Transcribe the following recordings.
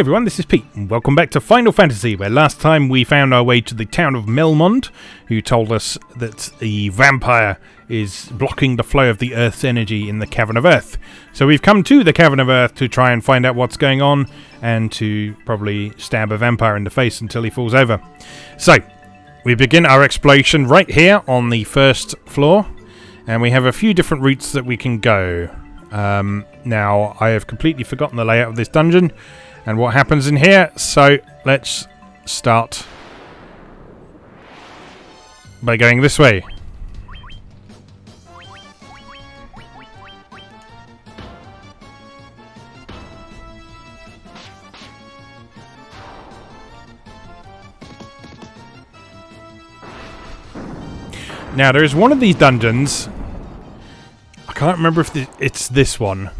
everyone, this is Pete, and welcome back to Final Fantasy, where last time we found our way to the town of Melmond, who told us that the vampire is blocking the flow of the Earth's energy in the Cavern of Earth. So we've come to the Cavern of Earth to try and find out what's going on, and to probably stab a vampire in the face until he falls over. So, we begin our exploration right here on the first floor, and we have a few different routes that we can go. Now, I have completely forgotten the layout of this dungeon and what happens in here, so let's start by going this way. Now, there is one of these dungeons. I can't remember if it's this one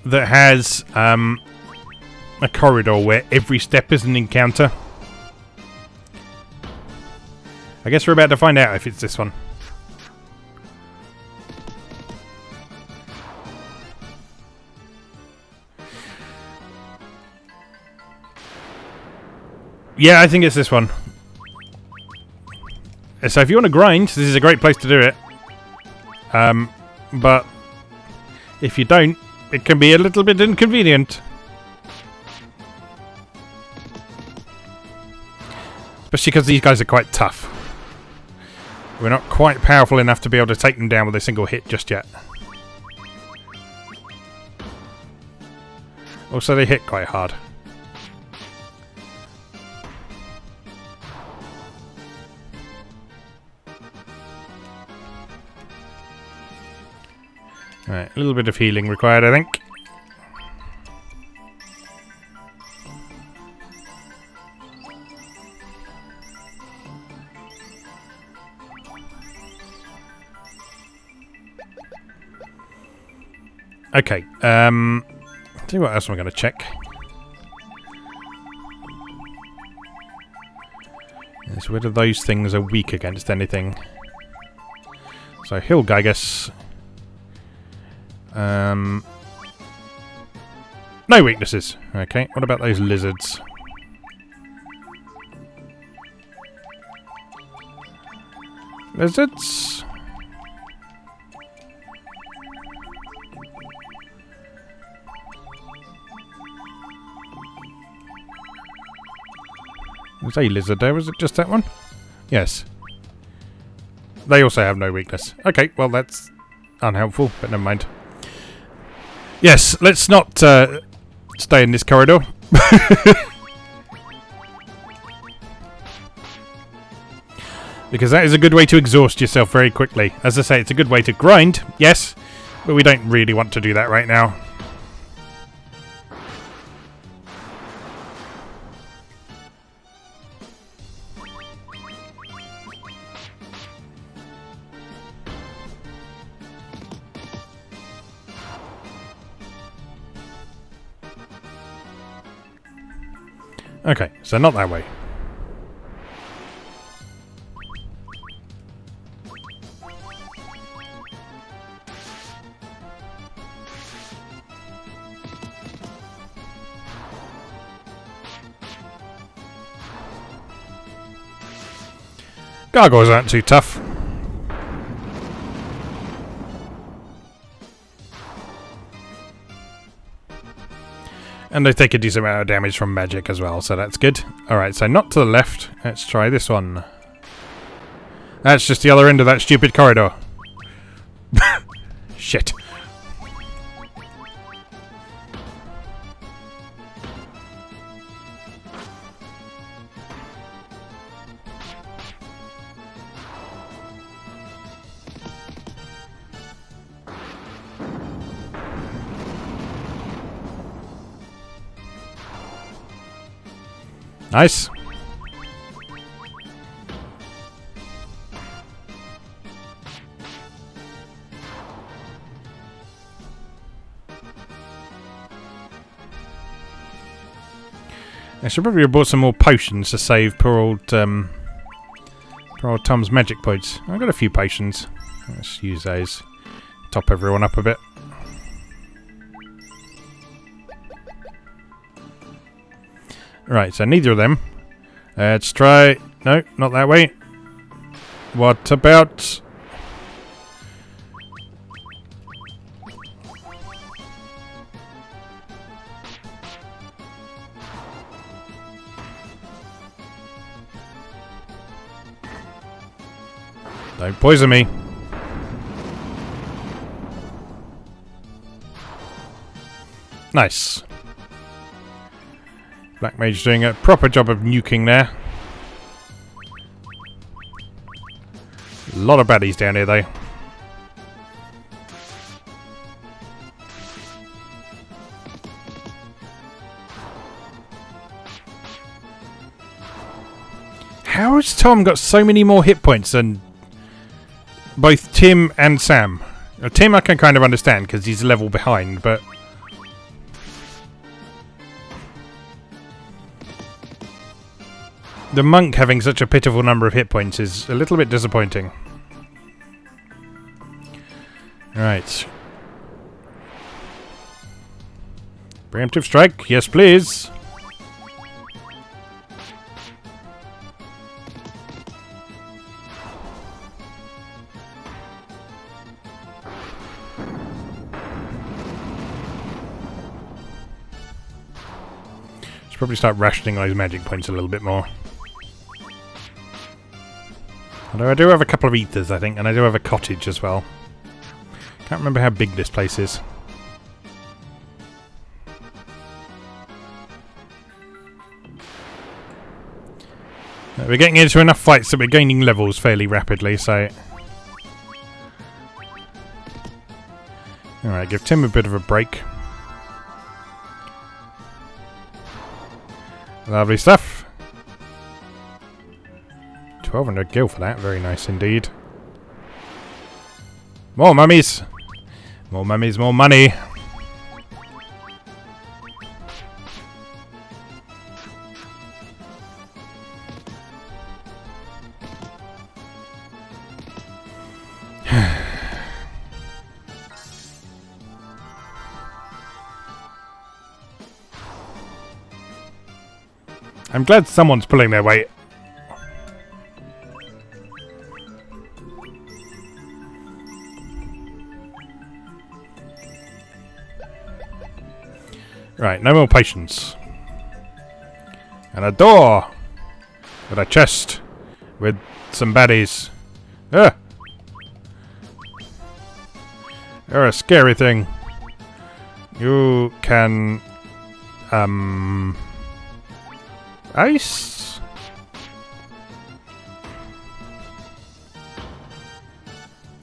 that has a corridor where every step is an encounter. I guess we're about to find out if it's this one. Yeah, I think it's this one. So if you want to grind, this is a great place to do it. But if you don't, it can be a little bit inconvenient. Especially because these guys are quite tough. We're not quite powerful enough to be able to take them down with a single hit just yet. Also, they hit quite hard. Right, a little bit of healing required, I think. Okay, see what else am I going to check? Yes, whether those things are weak against anything. So, Hilgigus. No weaknesses. Okay, what about those lizards? Lizards? There's a lizard there, was it just that one? Yes. They also have no weakness. Okay, well that's unhelpful, but never mind. Yes, let's not stay in this corridor. Because that is a good way to exhaust yourself very quickly. As I say, it's a good way to grind, yes, but we don't really want to do that right now. Okay, so not that way. Gargoyles aren't too tough. And they take a decent amount of damage from magic as well, so that's good. Alright, so not to the left. Let's try this one. That's just the other end of that stupid corridor. Shit. Nice. I should probably have bought some more potions to save poor old Tom's magic points. I've got a few potions. Let's use those. Top everyone up a bit. Right, so neither of them. Let's try... No, not that way. What about... Don't poison me. Nice. Black Mage doing a proper job of nuking there. A lot of baddies down here though. How has Tom got so many more hit points than both Tim and Sam? Tim I can kind of understand because he's a level behind, but... The monk having such a pitiful number of hit points is a little bit disappointing. Right. Preemptive strike, yes please. Should probably start rationing those magic points a little bit more. Although I do have a couple of ethers, I think, and I do have a cottage as well. Can't remember how big this place is. We're getting into enough fights that we're gaining levels fairly rapidly, so... Alright, give Tim a bit of a break. Lovely stuff. 1200 gil for that, very nice indeed. More mummies! More mummies, more money! I'm glad someone's pulling their weight. Right, no more patience. And a door! With a chest. With some baddies. Ah! You're a scary thing. You can... Ice?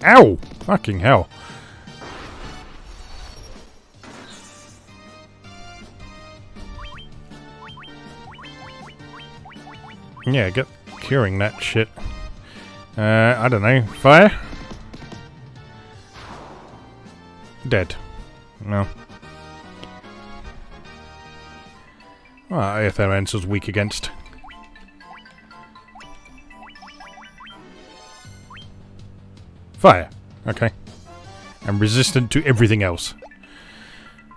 Ow! Fucking hell. Yeah, get curing that shit. I don't know. Fire? Dead. No. Well, Earth Elemental's weak against. Fire. Okay. And resistant to everything else.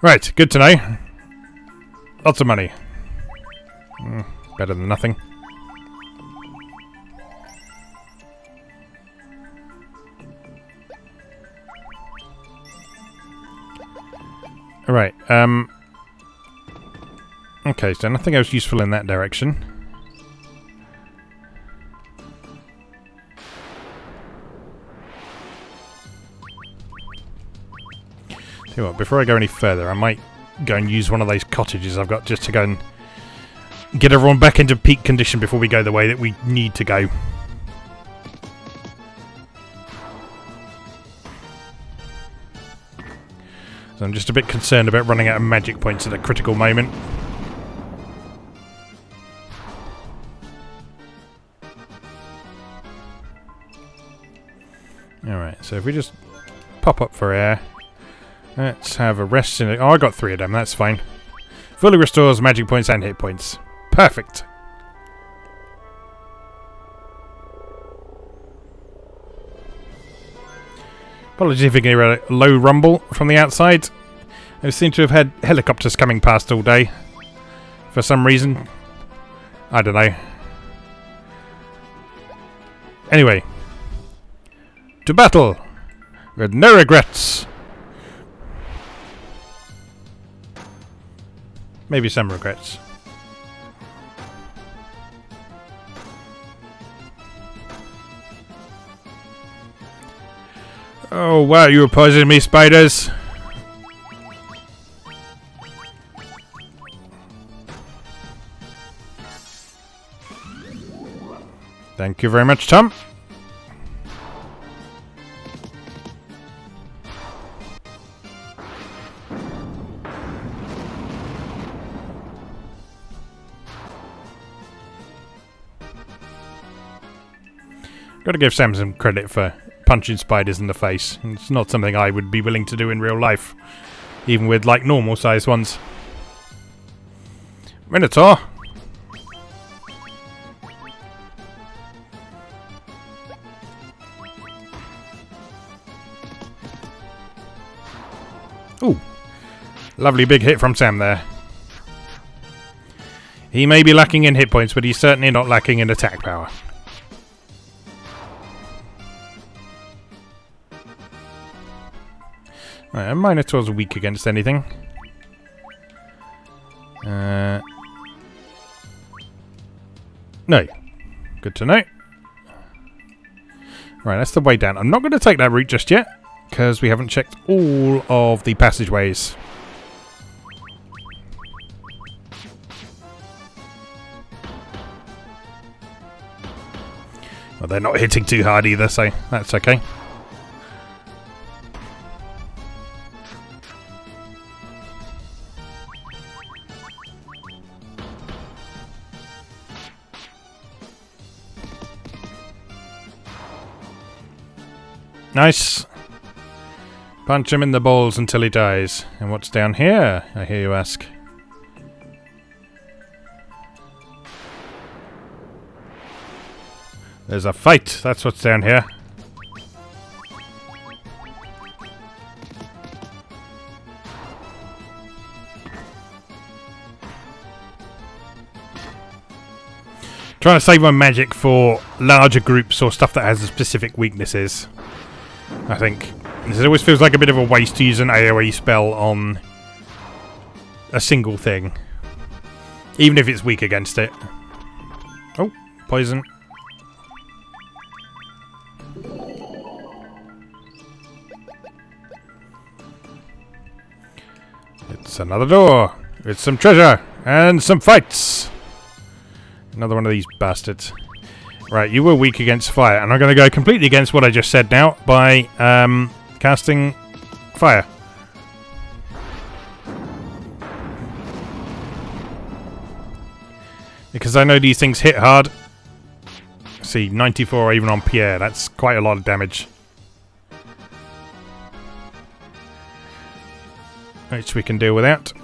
Right, good to know. Lots of money. Better than nothing. Right, okay, so nothing else useful in that direction. Tell you what, before I go any further, I might go and use one of those cottages I've got just to go and get everyone back into peak condition before we go the way that we need to go. So I'm just a bit concerned about running out of magic points at a critical moment. Alright, so if we just pop up for air. Let's have a rest in it. Oh, I got 3 of them, that's fine. Fully restores magic points and hit points. Perfect. Apologies if you can hear a low rumble from the outside. I seem to have had helicopters coming past all day. For some reason. I don't know. Anyway. To battle! With no regrets! Maybe some regrets. Oh wow, you were poisoning me, spiders! Thank you very much, Tom. Gotta give Sam some credit for punching spiders in the face. It's not something I would be willing to do in real life, even with like normal sized ones. Minotaur. Ooh, lovely big hit from Sam there. He may be lacking in hit points, but he's certainly not lacking in attack power. Right, Minotaur's weak against anything. No. Good to know. Right, that's the way down. I'm not going to take that route just yet, because we haven't checked all of the passageways. Well, they're not hitting too hard either, so that's okay. Nice. Punch him in the balls until he dies. And what's down here, I hear you ask? There's a fight. That's what's down here. Trying to save my magic for larger groups or stuff that has specific weaknesses. I think. It always feels like a bit of a waste to use an AoE spell on a single thing. Even if it's weak against it. Oh, poison. It's another door. It's some treasure. And some fights. Another one of these bastards. Right, you were weak against fire. And I'm going to go completely against what I just said now by casting fire. Because I know these things hit hard. See, 94 even on Pierre. That's quite a lot of damage. Which we can deal without.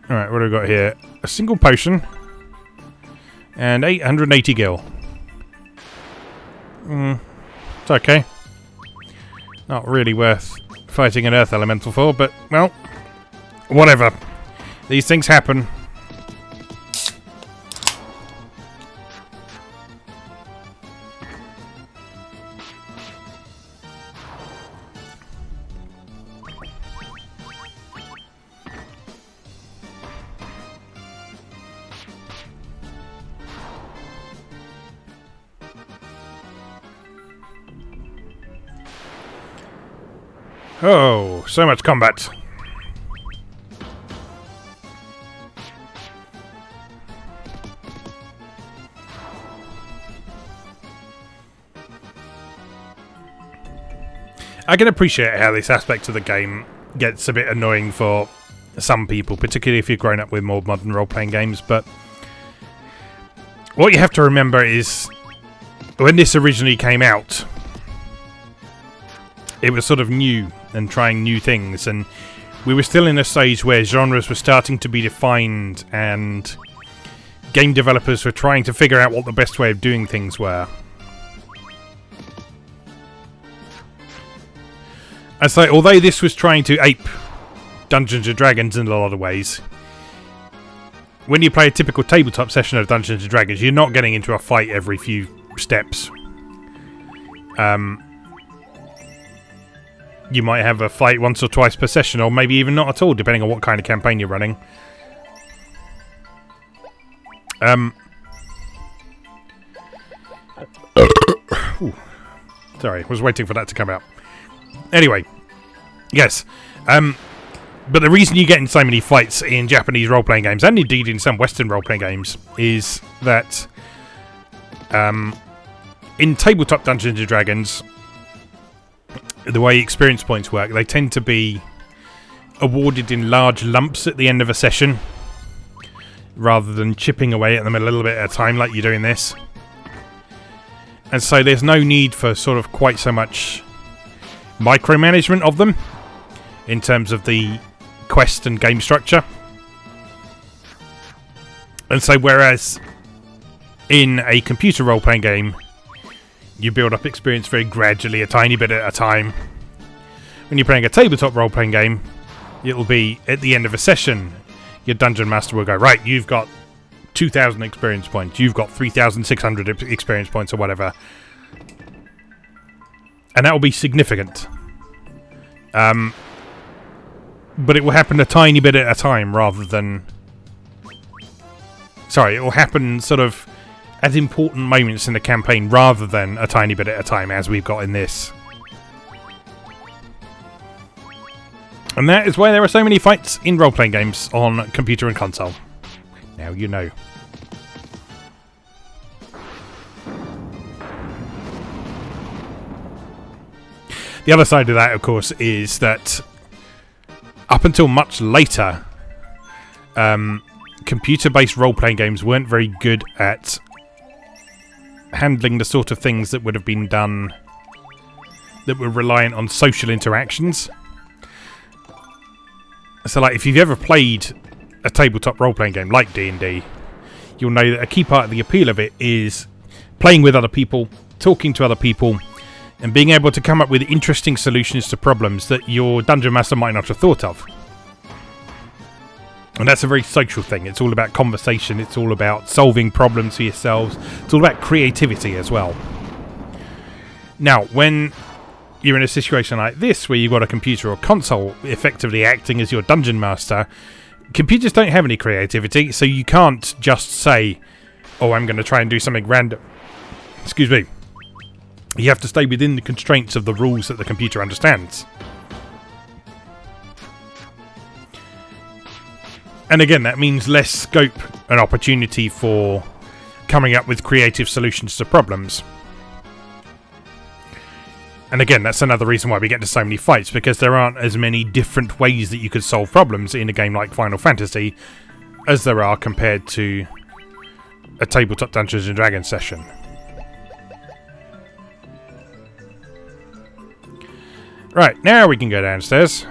Alright, what have we got here? A single potion. And 880 gil. It's okay. Not really worth fighting an earth elemental for, but, well, whatever. These things happen. Oh, so much combat. I can appreciate how this aspect of the game gets a bit annoying for some people, particularly if you've grown up with more modern role-playing games, but what you have to remember is when this originally came out, it was sort of new and trying new things, and we were still in a stage where genres were starting to be defined and game developers were trying to figure out what the best way of doing things were. And so, although this was trying to ape Dungeons & Dragons in a lot of ways, when you play a typical tabletop session of Dungeons and Dragons, you're not getting into a fight every few steps. You might have a fight once or twice per session, or maybe even not at all, depending on what kind of campaign you're running. Sorry, was waiting for that to come out. Anyway, yes. But the reason you get in so many fights in Japanese role-playing games, and indeed in some Western role-playing games, is that in tabletop Dungeons & Dragons, the way experience points work, they tend to be awarded in large lumps at the end of a session, rather than chipping away at them a little bit at a time like you do in this. And so there's no need for sort of quite so much micromanagement of them in terms of the quest and game structure. And so whereas in a computer role-playing game, you build up experience very gradually, a tiny bit at a time. When you're playing a tabletop role-playing game, it'll be at the end of a session, your Dungeon Master will go, right, you've got 2,000 experience points, you've got 3,600 experience points or whatever. And that will be significant. But it will happen a tiny bit at a time rather than... Sorry, it will happen sort of at important moments in the campaign rather than a tiny bit at a time, as we've got in this. And that is why there are so many fights in role-playing games on computer and console. Now you know. The other side of that, of course, is that up until much later, computer-based role-playing games weren't very good at handling the sort of things that would have been done that were reliant on social interactions. So, like, if you've ever played a tabletop role-playing game like D&D, you'll know that a key part of the appeal of it is playing with other people, talking to other people, and being able to come up with interesting solutions to problems that your Dungeon Master might not have thought of. And that's a very social thing. It's all about conversation. It's all about solving problems for yourselves. It's all about creativity as well. Now, when you're in a situation like this, where you've got a computer or console effectively acting as your Dungeon Master, computers don't have any creativity, so you can't just say, oh, I'm going to try and do something random. Excuse me. You have to stay within the constraints of the rules that the computer understands. And again, that means less scope and opportunity for coming up with creative solutions to problems. And again, that's another reason why we get to so many fights, because there aren't as many different ways that you could solve problems in a game like Final Fantasy as there are compared to a tabletop Dungeons & Dragons session. Right, now we can go downstairs.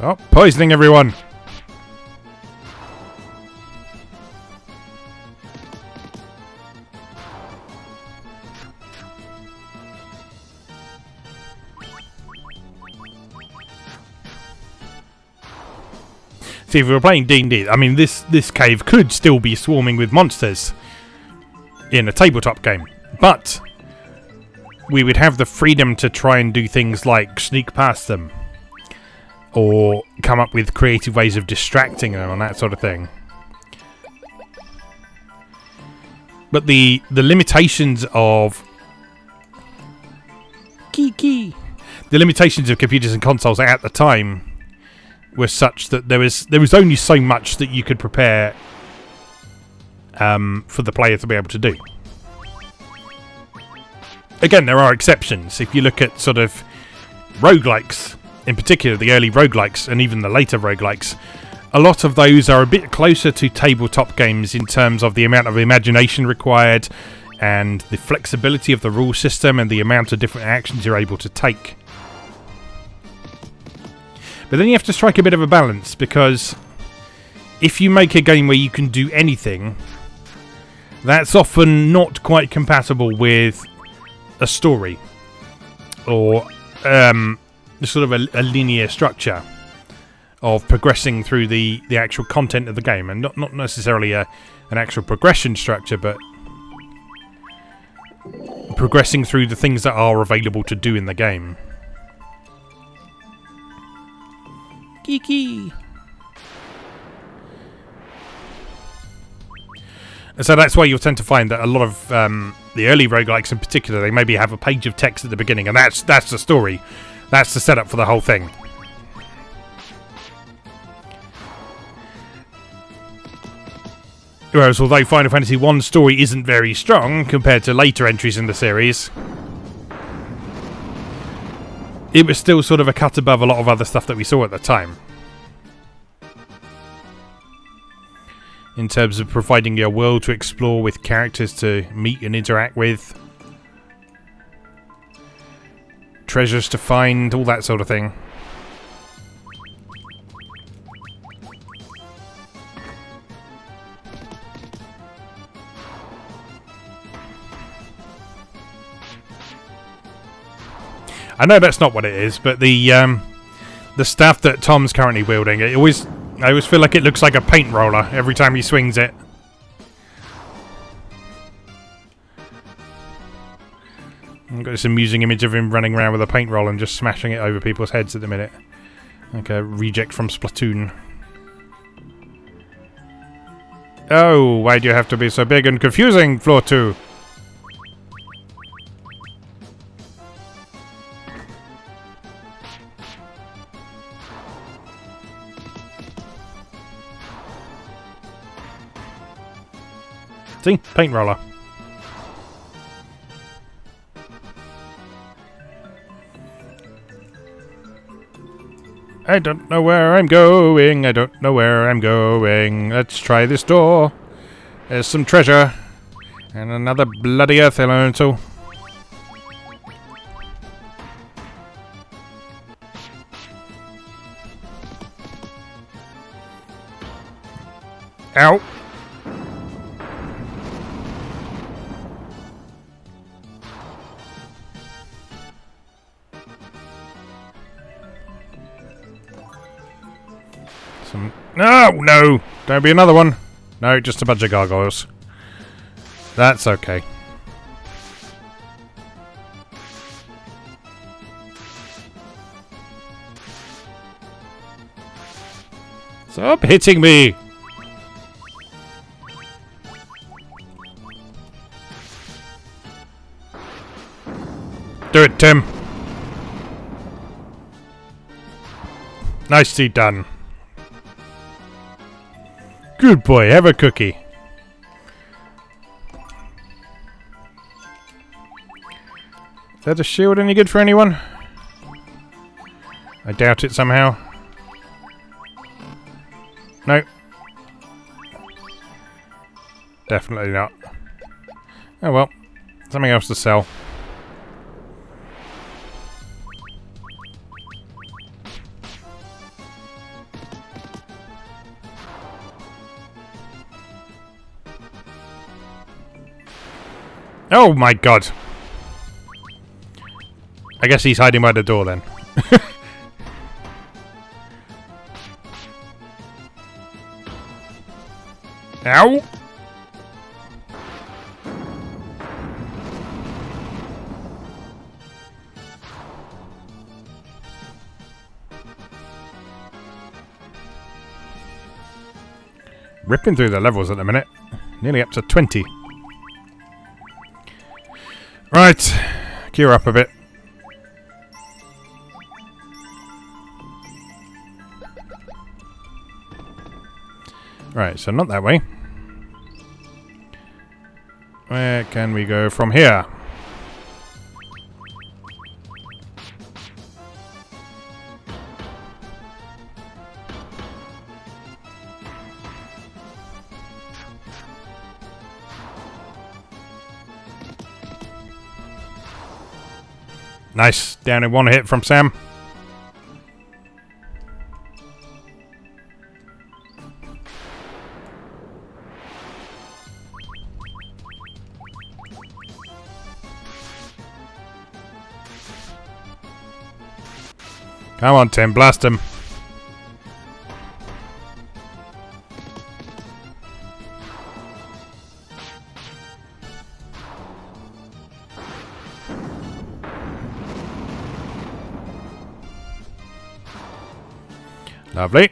Oh, poisoning everyone! See, if we were playing D&D, I mean, this cave could still be swarming with monsters in a tabletop game, but we would have the freedom to try and do things like sneak past them, or come up with creative ways of distracting them and that sort of thing. But the limitations of the limitations of computers and consoles at the time were such that there was only so much that you could prepare for the player to be able to do. Again, there are exceptions. If you look at sort of roguelikes, in particular the early roguelikes and even the later roguelikes, a lot of those are a bit closer to tabletop games in terms of the amount of imagination required and the flexibility of the rule system and the amount of different actions you're able to take. But then you have to strike a bit of a balance, because if you make a game where you can do anything, that's often not quite compatible with a story or sort of a linear structure of progressing through the actual content of the game, and not necessarily an actual progression structure, but progressing through the things that are available to do in the game. Geeky. So that's why you'll tend to find that a lot of the early roguelikes in particular, they maybe have a page of text at the beginning, and that's the story. That's the setup for the whole thing. Whereas although Final Fantasy 1's story isn't very strong compared to later entries in the series, it was still sort of a cut above a lot of other stuff that we saw at the time. In terms of providing you a world to explore with characters to meet and interact with, treasures to find, all that sort of thing. I know that's not what it is, but the staff that Tom's currently wielding, I always feel like it looks like a paint roller every time he swings it. I've got this amusing image of him running around with a paint roller and just smashing it over people's heads at the minute. Like a reject from Splatoon. Oh, why do you have to be so big and confusing, Floor 2? See? Paint roller. I don't know where I'm going. I don't know where I'm going. Let's try this door. There's some treasure. And another bloody earth elemental. Ow. No, no! Don't be another one! No, just a bunch of gargoyles. That's okay. Stop hitting me! Do it, Tim! Nicely done. Good boy, have a cookie. Is that a shield any good for anyone? I doubt it somehow. No. Definitely not. Oh well. Something else to sell. Oh my god. I guess he's hiding by the door then. Ow! Ripping through the levels at the minute. Nearly up to 20. Right, gear up a bit. Right, so not that way. Where can we go from here? Nice. Down in one hit from Sam. Come on, Tim, blast him. Lovely.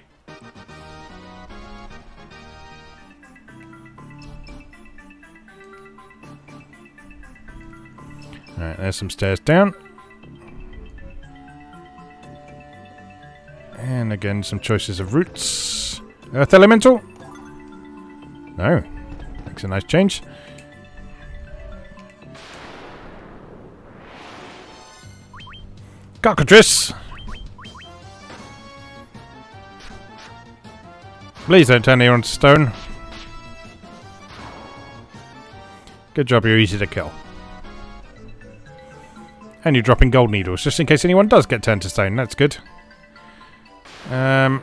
Alright, there's some stairs down. And again, some choices of routes. Earth Elemental? No. Makes a nice change. Cockatrice! Please don't turn anyone to stone. Good job, you're easy to kill. And you're dropping gold needles, just in case anyone does get turned to stone. That's good. Uh-oh.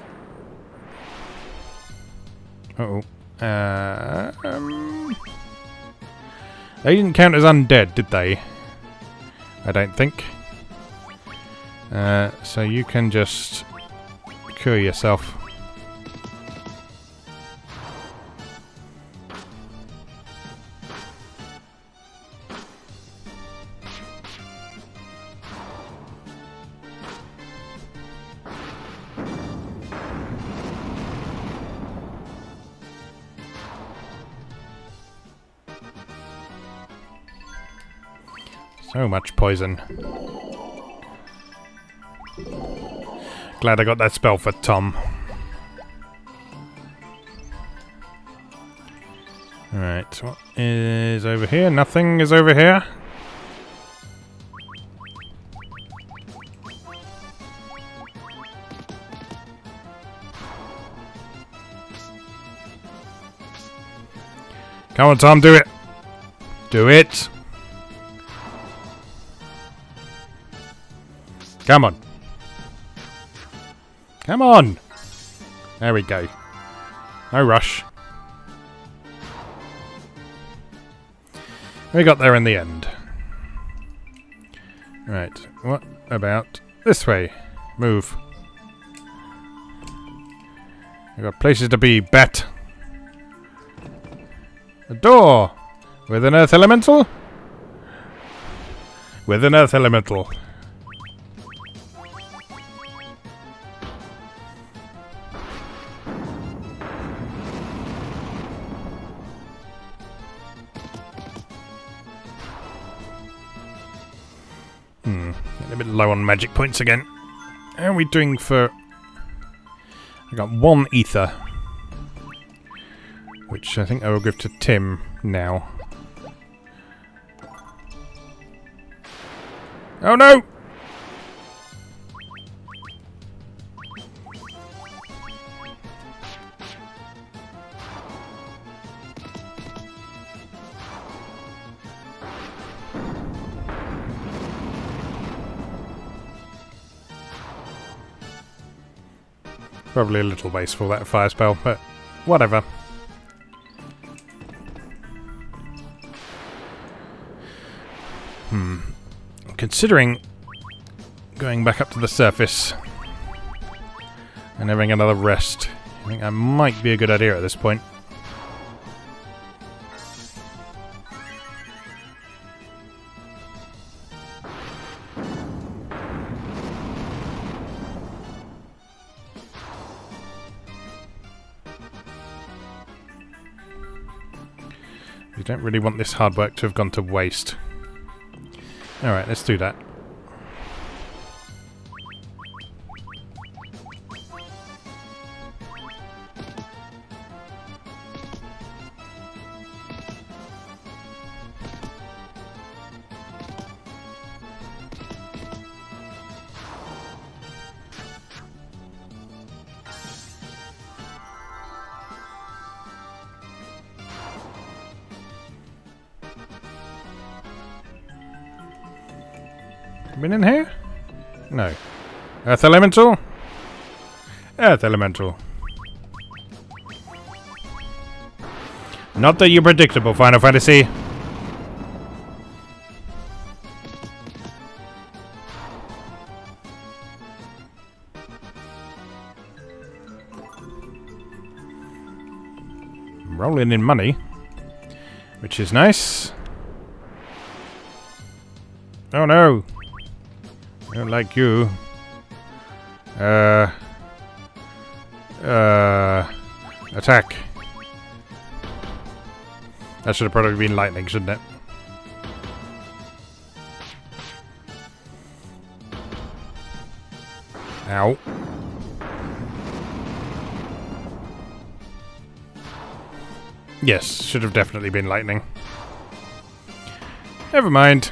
They didn't count as undead, did they? I don't think. So you can just cure yourself. So much poison. Glad I got that spell for Tom. Alright, what is over here? Nothing is over here. Come on, Tom, do it! Do it! Come on. Come on! There we go. No rush. We got there in the end. Right, what about this way? Move. We've got places to be, bat. A door! With an earth elemental? With an earth elemental. Getting a bit low on magic points again. How are we doing for... I got 1 ether. Which I think I will give to Tim now. Oh no! Probably a little wasteful, that fire spell, but whatever. Considering going back up to the surface and having another rest, I think that might be a good idea at this point. We don't really want this hard work to have gone to waste. Alright, let's do that. Been in here? No. Earth Elemental? Earth Elemental. Not that you're predictable, Final Fantasy. rolling in money, which is nice. Oh no! I don't like you. Attack. That should have probably been lightning, shouldn't it? Ow. Yes, should have definitely been lightning. Never mind.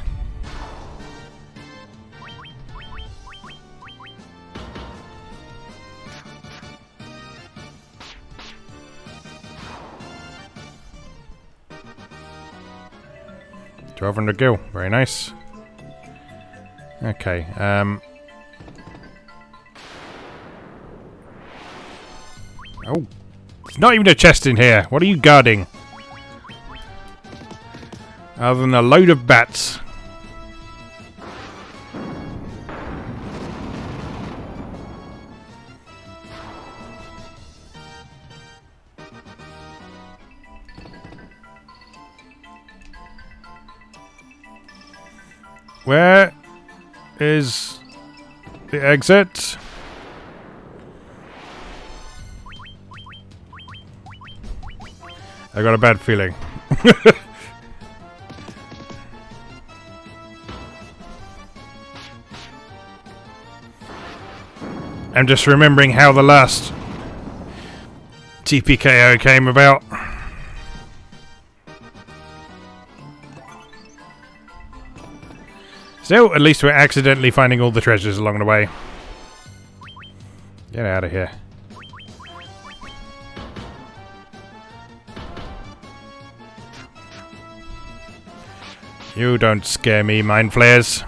$1,200 gil. Very nice. Okay, oh. There's not even a chest in here. What are you guarding? Other than a load of bats. Where is the exit? I got a bad feeling. I'm just remembering how the last TPKO came about. Still, at least we're accidentally finding all the treasures along the way. Get out of here. You don't scare me, mind flayers.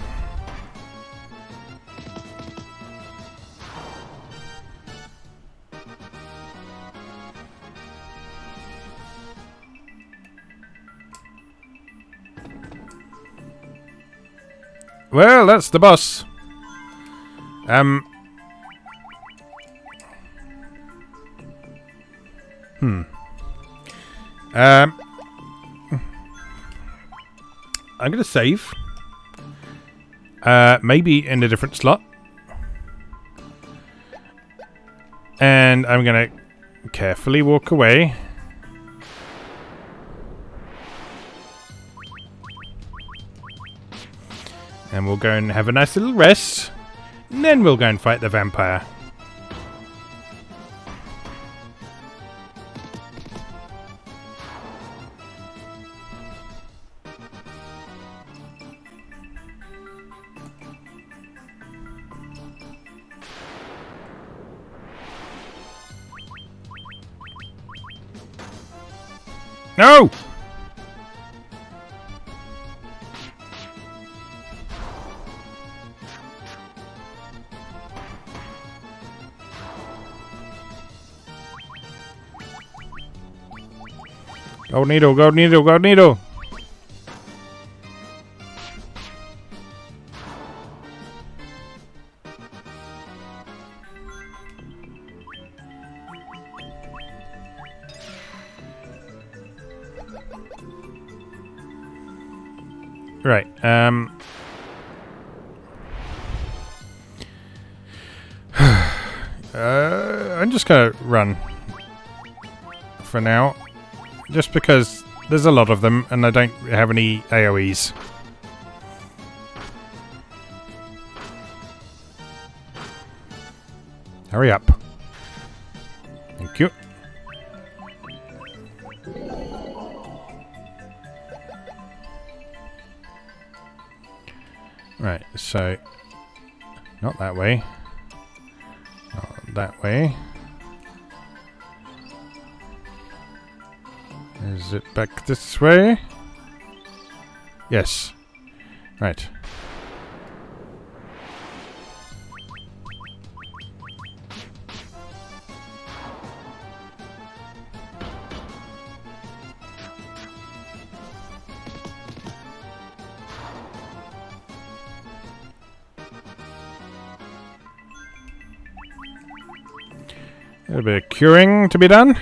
Well, that's the boss. I'm gonna save. Maybe in a different slot. And I'm gonna carefully walk away. And we'll go and have a nice little rest. And then we'll go and fight the vampire. No! Gold needle, gold needle, gold needle! Right, I'm just gonna run for now. Just because there's a lot of them and I don't have any AoEs. Hurry up. Thank you. Right, so not that way. Not that way. Is it back this way? Yes. Right. A bit of curing to be done.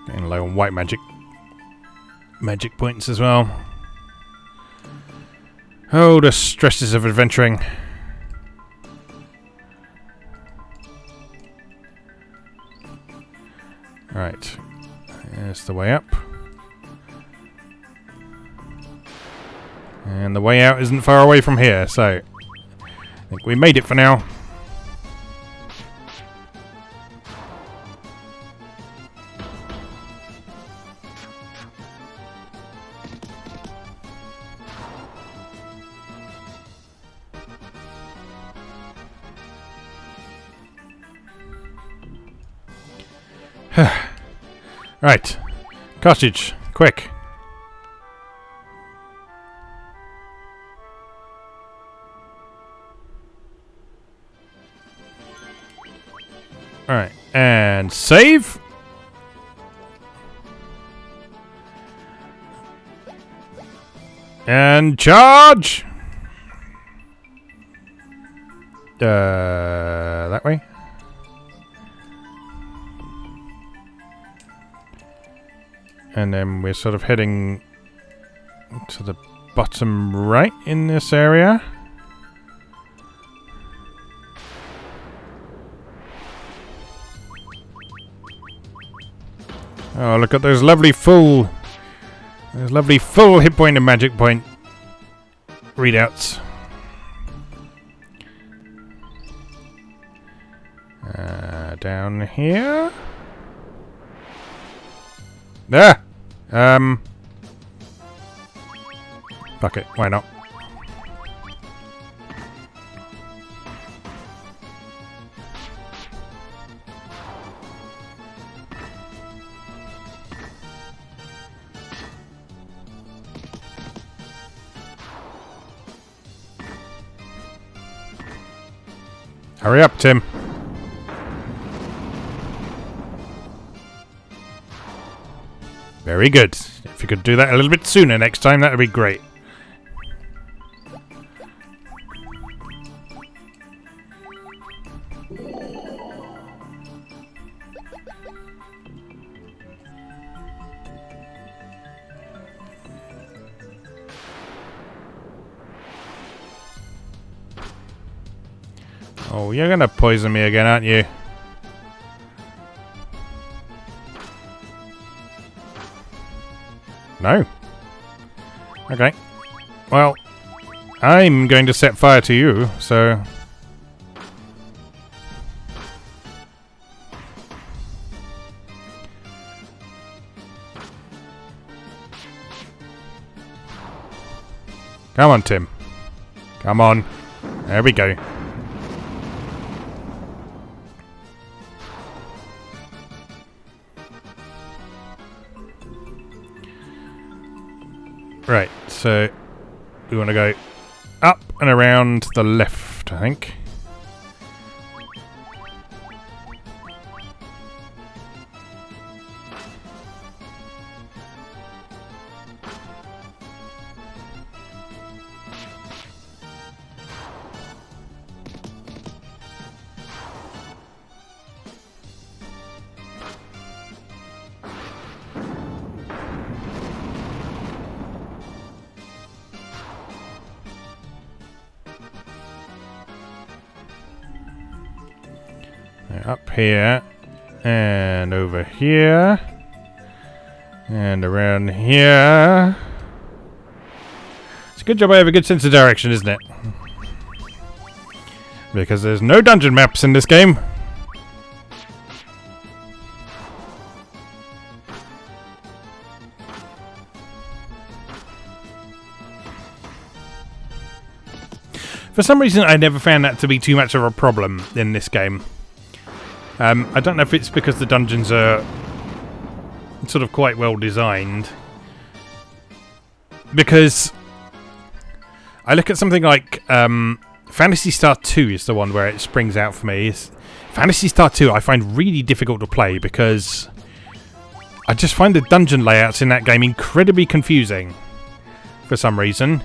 Getting low on white magic points as well. Oh, the stresses of adventuring. Right, there's the way up. And the way out isn't far away from here, so I think we made it for now. Right, cottage, quick. Alright, and save. And charge! That way? And then we're sort of heading to the bottom right in this area. Oh, look at those lovely full hit point and magic point readouts. Down here. There. Fuck it. Why not? Hurry up, Tim. Very good. If you could do that a little bit sooner next time, that would be great. Oh, you're gonna poison me again, aren't you? No. Okay. Well, I'm going to set fire to you, so... Come on, Tim. Come on. There we go. Right, so we want to go up and around to the left, I think. Up here, and over here, and around here. It's a good job I have a good sense of direction, isn't it? Because there's no dungeon maps in this game. For some reason, I never found that to be too much of a problem in this game. I don't know if it's because the dungeons are sort of quite well designed. Because I look at something like Phantasy Star 2 is the one where it springs out for me. Phantasy Star 2 I find really difficult to play because I just find the dungeon layouts in that game incredibly confusing for some reason.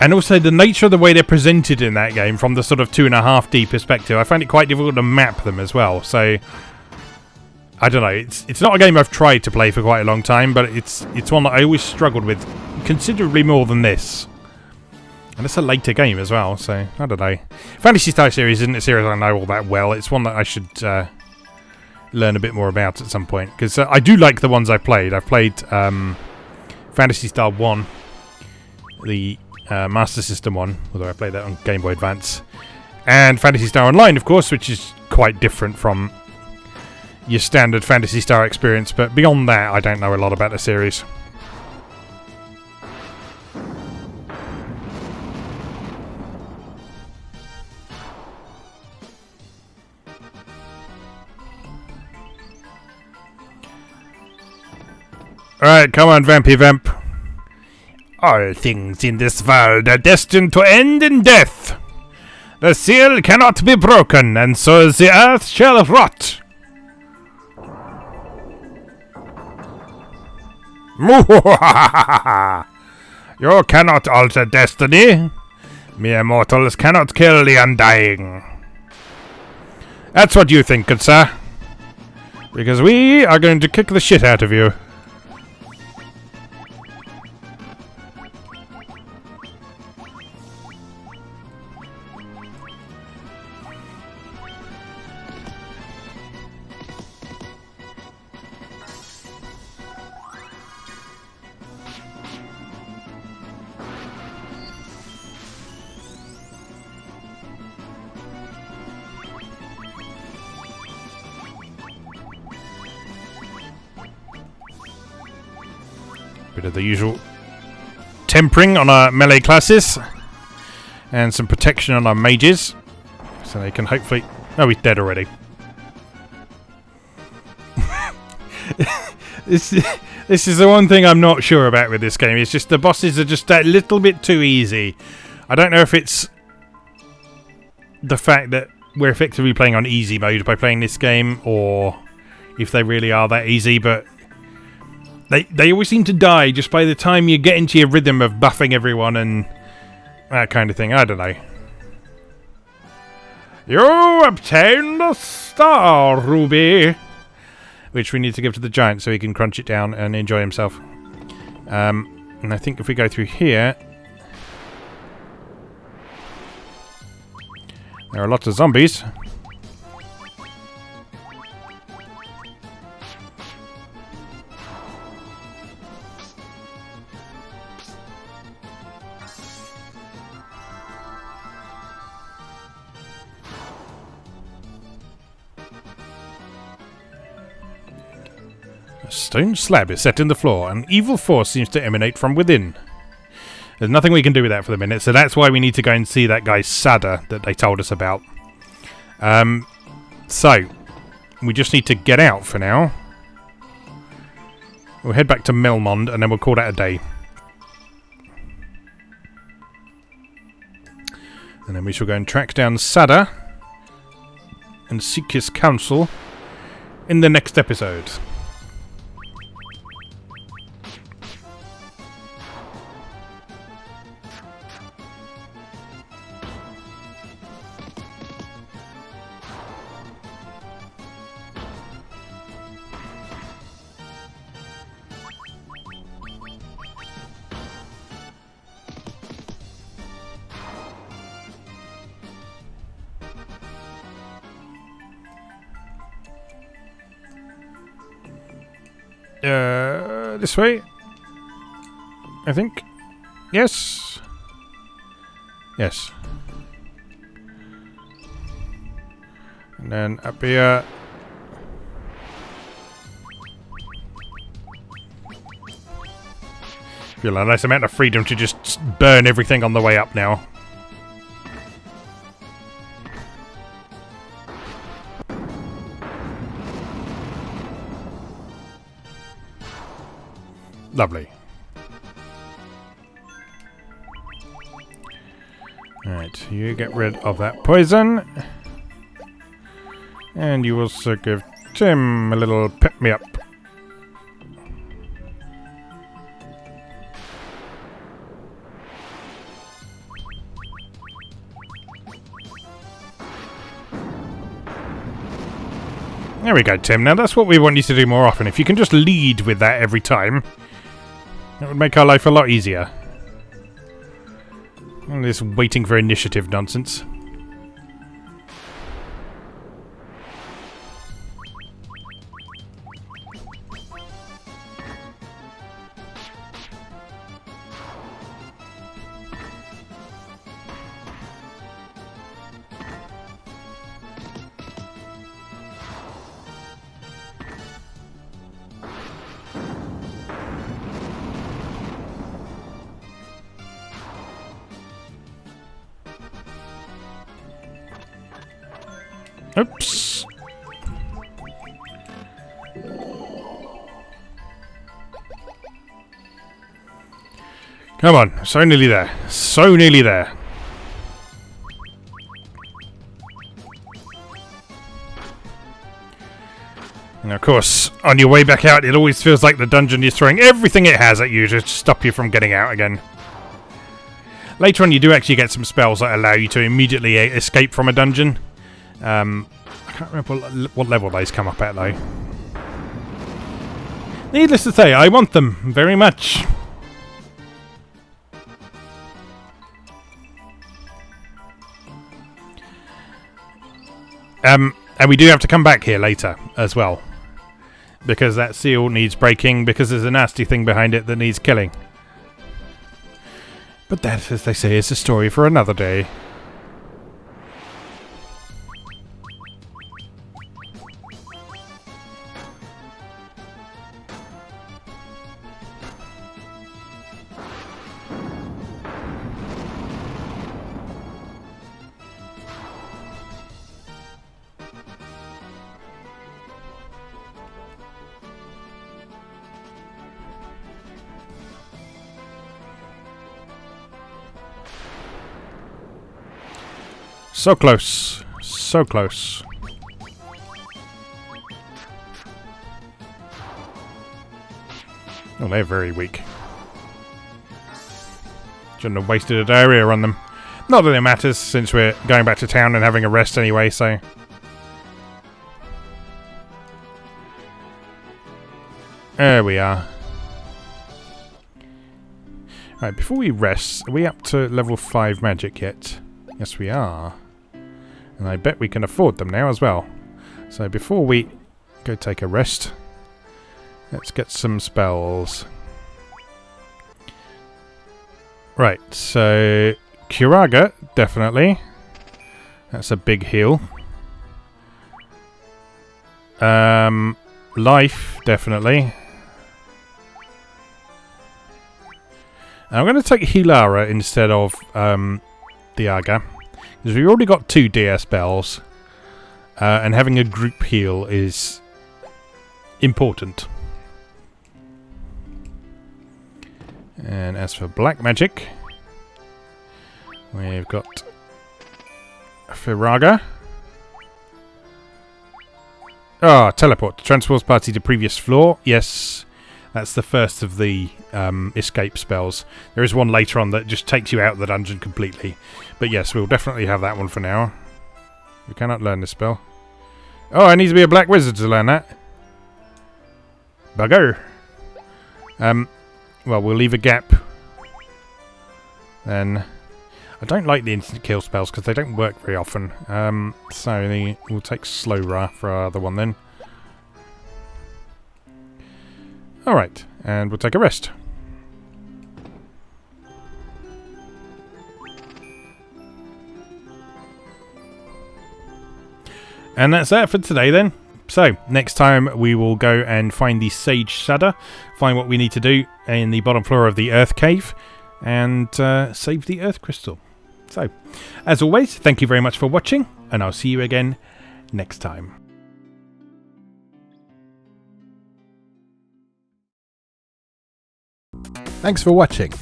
And also the nature of the way they're presented in that game from the sort of 2.5D perspective, I find it quite difficult to map them as well. So I don't know. It's not a game I've tried to play for quite a long time, but it's one that I always struggled with considerably more than this. And it's a later game as well, so I don't know. Phantasy Star series isn't a series I know all that well. It's one that I should learn a bit more about at some point, because I do like the ones I've played. I've played Phantasy Star 1, the Master System one, although I played that on Game Boy Advance, and Phantasy Star Online, of course, which is quite different from your standard Phantasy Star experience, but beyond that, I don't know a lot about the series. Alright, come on, Vampy Vamp. All things in this world are destined to end in death. The seal cannot be broken, and so the earth shall rot. You cannot alter destiny. Mere mortals cannot kill the undying. That's what you think, good sir. Because we are going to kick the shit out of you. Bit of the usual tempering on our melee classes, and some protection on our mages, so they can hopefully... Oh, he's dead already. This is the one thing I'm not sure about with this game. It's just the bosses are just a little bit too easy. I don't know if it's the fact that we're effectively playing on easy mode by playing this game, or if they really are that easy, but They always seem to die just by the time you get into your rhythm of buffing everyone and that kind of thing. I don't know. You obtained a star, Ruby, which we need to give to the giant so he can crunch it down and enjoy himself. And I think if we go through here, there are lots of zombies. A stone slab is set in the floor. An evil force seems to emanate from within. There's nothing we can do with that for the minute, so that's why we need to go and see that guy Sada that they told us about. So, we just need to get out for now. We'll head back to Melmond and then we'll call that a day. And then we shall go and track down Sada and seek his counsel in the next episode. This way, I think. Yes. Yes. And then up here. Feel a nice amount of freedom to just burn everything on the way up now. Lovely. Right, you get rid of that poison. And you also give Tim a little pick-me-up. There we go, Tim. Now that's what we want you to do more often. If you can just lead with that every time, that would make our life a lot easier. All this waiting for initiative nonsense. Oops. Come on, so nearly there. So nearly there. And of course, on your way back out, it always feels like the dungeon is throwing everything it has at you to stop you from getting out again. Later on, you do actually get some spells that allow you to immediately escape from a dungeon. I can't remember what level those come up at, though. Needless to say, I want them very much. And we do have to come back here later as well, because that seal needs breaking, because there's a nasty thing behind it that needs killing. But that, as they say, is a story for another day. So close. So close. Oh, they're very weak. Shouldn't have wasted a diarrhea on them. Not that it matters, since we're going back to town and having a rest anyway, so... There we are. Right, before we rest, are we up to level 5 magic yet? Yes, we are. And I bet we can afford them now as well. So before we go take a rest, let's get some spells. Right, so Curaga, definitely. That's a big heal. Life, definitely. I'm going to take Hilara instead of Diaga, because we've already got 2 DS spells, and having a group heal is important. And as for black magic, we've got Firaga. Ah, teleport. Transports party to previous floor. Yes, that's the first of the escape spells. There is one later on that just takes you out of the dungeon completely. But yes, we'll definitely have that one for now. We cannot learn this spell. Oh, I need to be a black wizard to learn that. Bugger. Well, we'll leave a gap. Then... I don't like the instant kill spells because they don't work very often. So we'll take Slow Ra for our other one then. Alright, and we'll take a rest. And that's that for today then. So, next time we will go and find the Sage Shudder, find what we need to do in the bottom floor of the Earth Cave, and save the Earth Crystal. So, as always, thank you very much for watching, and I'll see you again next time. Thanks for watching.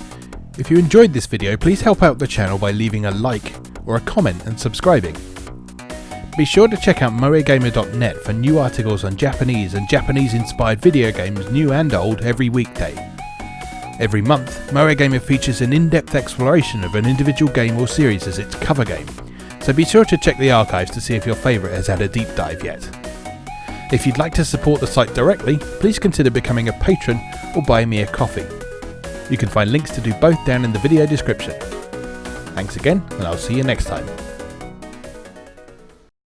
If you enjoyed this video, please help out the channel by leaving a like or a comment and subscribing. Be sure to check out moegamer.net for new articles on Japanese and Japanese-inspired video games, new and old, every weekday. Every month, Moe Gamer features an in-depth exploration of an individual game or series as its cover game, so be sure to check the archives to see if your favourite has had a deep dive yet. If you'd like to support the site directly, please consider becoming a patron or buying me a coffee. You can find links to do both down in the video description. Thanks again, and I'll see you next time.